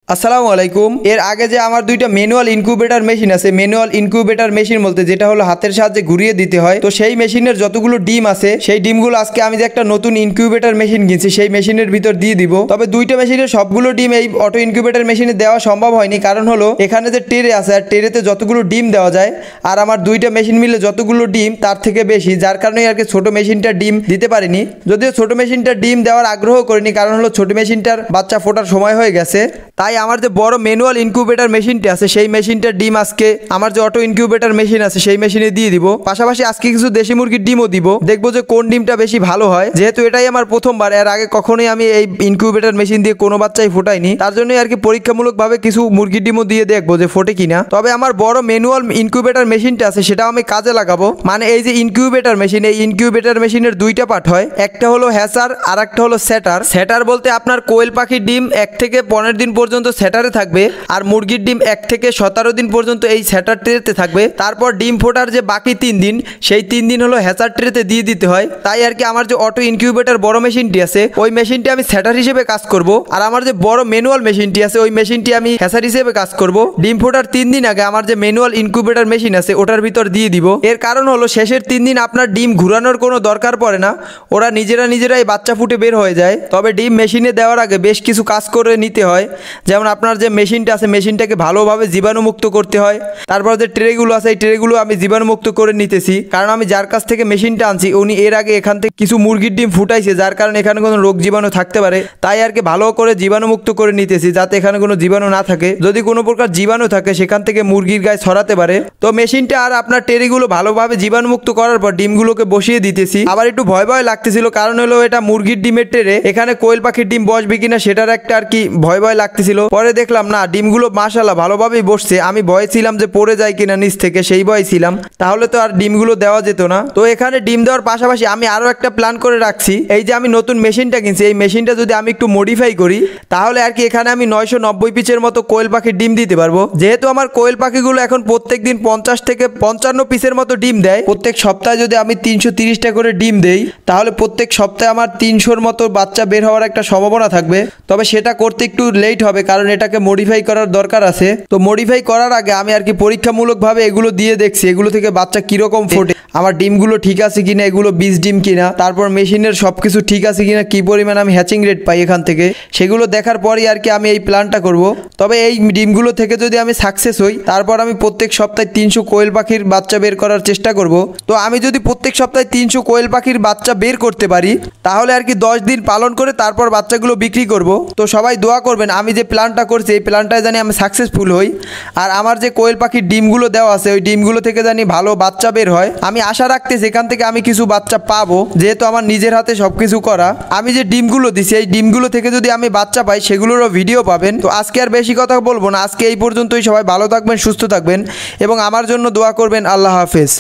আসসালামু আলাইকুম। এর আগে যে আমার দুইটা ম্যানুয়াল ইনকিউবেটর মেশিন আছে, ম্যানুয়াল ইনকিউবেটর মেশিন বলতে যেটা হলো হাতের সাহায্যে ঘুরিয়ে দিতে হয়, তো সেই মেশিনের যতগুলো ডিম আছে সেই ডিমগুলো আজকে আমি যে একটা নতুন ইনকিউবেটর মেশিন কিনছি সেই মেশিনের ভিতর দিয়ে দিব। তবে দুইটা মেশিনের সবগুলো ডিম এই অটো ইনকিউবেটর মেশিনে দেওয়া সম্ভব হয়নি, কারণ হলো এখানে যে ট্রে আছে আর ট্রেতে যতগুলো ডিম দেওয়া যায় আর আমার দুইটা মেশিন মিলে যতগুলো ডিম তার থেকে বেশি, যার কারণে আর কি ছোট মেশিনটা ডিম দিতে পারিনি। যদিও ছোট মেশিনটা ডিম দেওয়ার আগ্রহ করিনি, কারণ হলো ছোট মেশিনটার বাচ্চা ফোটার সময় হয়ে গেছে। তাই আমার যে বড় ম্যানুয়াল ইনকিউবেটর মেশিনটা আছে সেই মেশিনটার ডিম আজকে আমার যে অটো ইনকিউবেটর মেশিন আছে সেই মেশিনে দিয়ে দিব। পাশাপাশি আজকে কিছু দেশি মুরগির ডিমও দিব, দেখবো যে কোন ডিমটা বেশি ভালো হয়। যেহেতু এটাই আমার প্রথমবার, এর আগে কখনোই আমি এই ইনকিউবেটর মেশিন দিয়ে কোনো বাচ্চাই ফোটাইনি, তার জন্যই আর কি পরীক্ষামূলকভাবে কিছু মুরগির ডিমও দিয়ে দেখবো যে ফোটে কিনা। তবে আমার বড় ম্যানুয়াল ইনকিউবেটর মেশিনটা আছে সেটাও আমি কাজে লাগাবো। মানে এই যে ইনকিউবেটর মেশিন, এই ইনকিউবেটর মেশিনের দুইটা পার্ট হয়, একটা হলো হ্যাচার আর একটা হলো সেটার। সেটার বলতে আপনার কোয়েল পাখির ডিম 1 থেকে 15 দিন পর্যন্ত সেটারে থাকবে, আর মুরগির ডিম 1 থেকে 17 দিন পর্যন্ত এই সেটার ট্রেতে থাকবে। তারপর ডিম ফোটার যে বাকি 3 দিন সেই 3 দিন হলো হ্যাচার ট্রেতে দিয়ে দিতে হয়। তাই আর কি আমার যে অটো ইনকিউবেটর বড় মেশিনটি আছে ওই মেশিনটি আমি সেটার হিসেবে কাজ করব, আর আমার যে বড় ম্যানুয়াল মেশিনটি আছে ওই মেশিনটি আমি হ্যাচার হিসেবে কাজ করব। ডিম ফোটার 3 দিন আগে আমার যে ম্যানুয়াল ইনকিউবেটর মেশিন আছে ওটার ভিতর দিয়ে দিব। এর কারণ হলো শেষের 3 দিন আপনার ডিম ঘুরানোর কোনো দরকার পড়ে না, ওরা নিজেরাই বাচ্চা ফুটে বের হয়ে যায়। তবে ডিম মেশিনে দেওয়ার আগে বেশ কিছু কাজ করে নিতে হয়, যেমন আপনার যে মেশিনটা আছে মেশিনটাকে ভালোভাবে জীবাণুমুক্ত করতে হয়। তারপর যে ট্রেগুলো আছে এই ট্রেগুলো আমি জীবাণুমুক্ত করে নিতেছি, কারণ আমি যার কাছ থেকে মেশিনটা আনছি উনি এর আগে এখান থেকে কিছু মুরগির ডিম ফুটাইছে, যার কারণে এখানে কোনো রোগ জীবাণু থাকতে পারে। তাই আর কি ভালো করে জীবাণুমুক্ত করে নিতেছি যাতে এখানে কোনো জীবাণু না থাকে। যদি কোনো প্রকার জীবাণু থাকে সেখান থেকে মুরগির গায়ে ছড়াতে পারে। তো মেশিনটা আর আপনার ট্রেগুলো ভালোভাবে জীবাণুমুক্ত করার পর ডিমগুলোকে বসিয়ে দিতেছি। আবার একটু ভয় ভয় লাগতেছিল, কারণ হলো এটা মুরগির ডিমের ট্রে, এখানে কোয়েল পাখির ডিম বসবে কিনা সেটার একটা আর কি ভয় ভয় লাগতেছিল। পরে দেখলাম না, ডিমগুলো মাশাআল্লাহ ভালোভাবেই বসছে। আমি ভয় ছিলাম যে পড়ে যায় কিনা নিচ থেকে, সেই ভয় ছিলাম, তাহলে তো আর ডিমগুলো দেওয়া যেত না। তো এখানে ডিম দেওয়ার পাশাপাশি আমি আরো একটা প্ল্যান করে রাখছি। এই যে আমি নতুন মেশিনটা কিনছি এই মেশিনটা যদি আমি একটু মডিফাই করি তাহলে আর কি এখানে আমি 990 পিসের মতো কোয়েল পাখির ডিম দিতে পারবো। যেহেতু আমার কোয়েল পাখিগুলো এখন প্রত্যেক দিন 50 থেকে 55 পিসের মতো ডিম দেয়, প্রত্যেক সপ্তাহে যদি আমি 330টা করে ডিম দেই তাহলে প্রত্যেক সপ্তাহে আমার 300-র মতো বাচ্চা বের হওয়ার একটা সম্ভাবনা থাকবে। তবে সেটা করতে একটু লেট হবে, কারণ এটাকে মডিফাই করার দরকার আছে। তো মডিফাই করার আগে আমি আর কি পরীক্ষামূলকভাবে এগুলো দিয়ে দেখছি এগুলো থেকে বাচ্চা কিরকম ফোটে, আমার ডিমগুলো ঠিক আছে কিনা, এগুলো বীজ ডিম কিনা, তারপর মেশিনের সবকিছু ঠিক আছে কিনা, কি পরিমাণ আমি হ্যাচিং রেট পাই এখান থেকে, সেগুলো দেখার পরই আর কি আমি এই প্ল্যানটা করব। তবে এই ডিমগুলো থেকে যদি আমি সাকসেস হই তারপর আমি প্রত্যেক সপ্তাহে 300 কোয়েল পাখির বাচ্চা বের করার চেষ্টা করব। তো আমি যদি প্রত্যেক সপ্তাহে 300 কোয়েল পাখির বাচ্চা বের করতে পারি তাহলে আর কি 10 দিন পালন করে তারপর বাচ্চাগুলো বিক্রি করব। তো সবাই দোয়া করবেন আমি যে প্ল্যানটা করছি এই প্ল্যানটায় জানি আমি সাকসেসফুল হই, আর আমার যে কোয়েল পাখির ডিমগুলো দেওয়া আছে ওই ডিমগুলো থেকে জানি ভালো বাচ্চা বের হয়। আমি আশা রাখতেছি এখান থেকে আমি কিছু বাচ্চা পাবো, যেহেতু আমার নিজের হাতে সবকিছু করা। আমি যে ডিমগুলো দিছি এই ডিমগুলো থেকে যদি আমি বাচ্চা পাই সেগুলোরও ভিডিও পাবেন। তো আজকে আর বেশি কথা বলবো না, আজকে এই পর্যন্তই। সবাই ভালো থাকবেন, সুস্থ থাকবেন এবং আমার জন্য দোয়া করবেন। আল্লাহ হাফেজ।